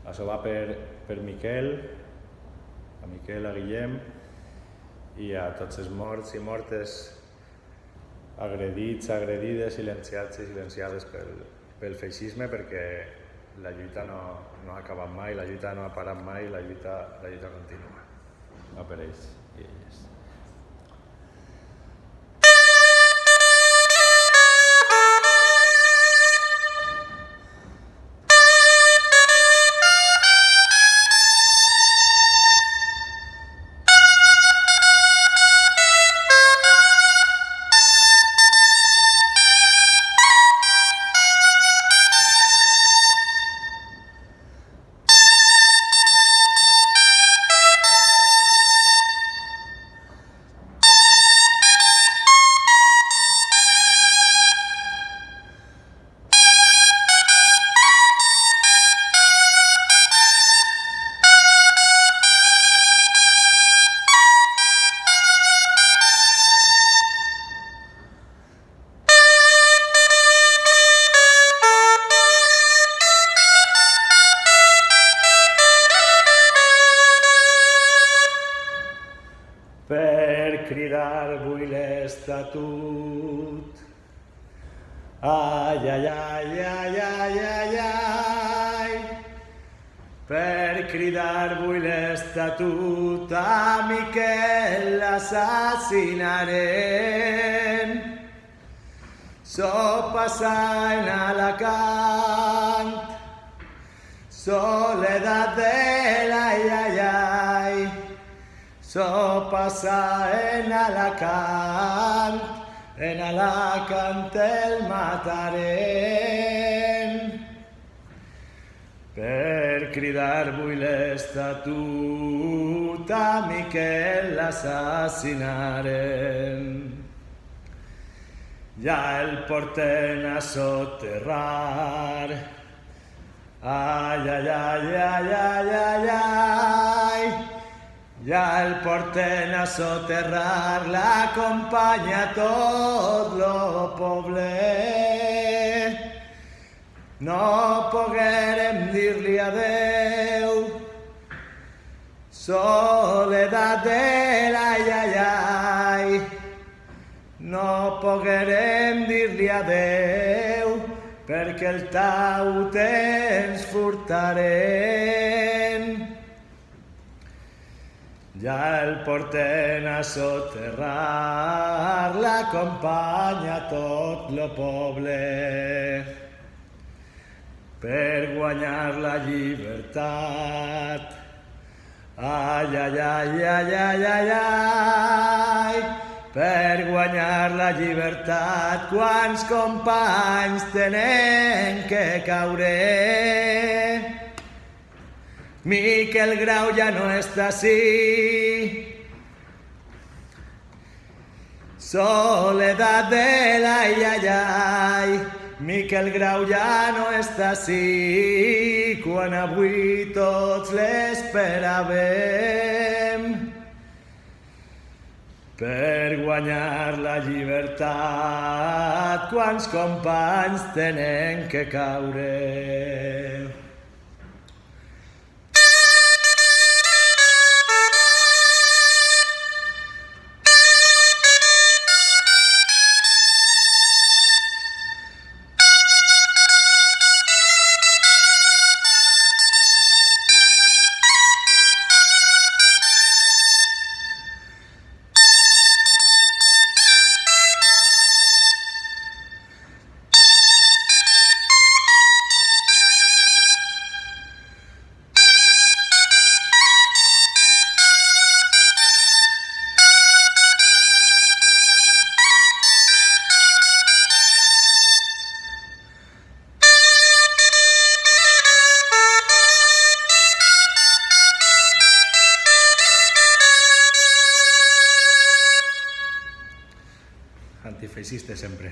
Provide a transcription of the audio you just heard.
Això va per Miquel, a Miquel, a Guillem i a tots els morts i mortes agredits, agredides, silenciats i silenciades pel feixisme, perquè la lluita no ha acabat mai, la lluita no ha parat mai, la lluita continua. Va per ells i elles. Per cridar vull l'estatut. Ai, ai, ai, ai, ai, ai, ai. Per cridar vull l'estatut, a Miquel l'assassinaren. So passar en Alacant, soledat de l'ai, ai, ai. So passa en Alacant el mataren. Per cridar vull l'estatut, a Miquel l'assassinaren. Ja el porten a soterrar. Ai, ai, ai, ai, ai, ai, ai. Ja el porten a soterrar, l'acompanya tot lo poble. No poguérem dir-li adeu, soledat de l'ai, ai, ai. No poguérem dir-li adeu, perquè el taüt ens furtaren. Ja el porten a soterrar, l'acompanya tot lo poble. Per guanyar la llibertat, ai, ai, ai, ai, ai, ai, ai. Per guanyar la llibertat, quants companys tenen que caure. Miquel Grau ja no està ací. Soledat de l'ai, ai, ai. Miquel Grau ja no està ací, quan avui tots l'esperàvem. Per guanyar la llibertat, quants companys tenen que caure. Antifeixistes sempre.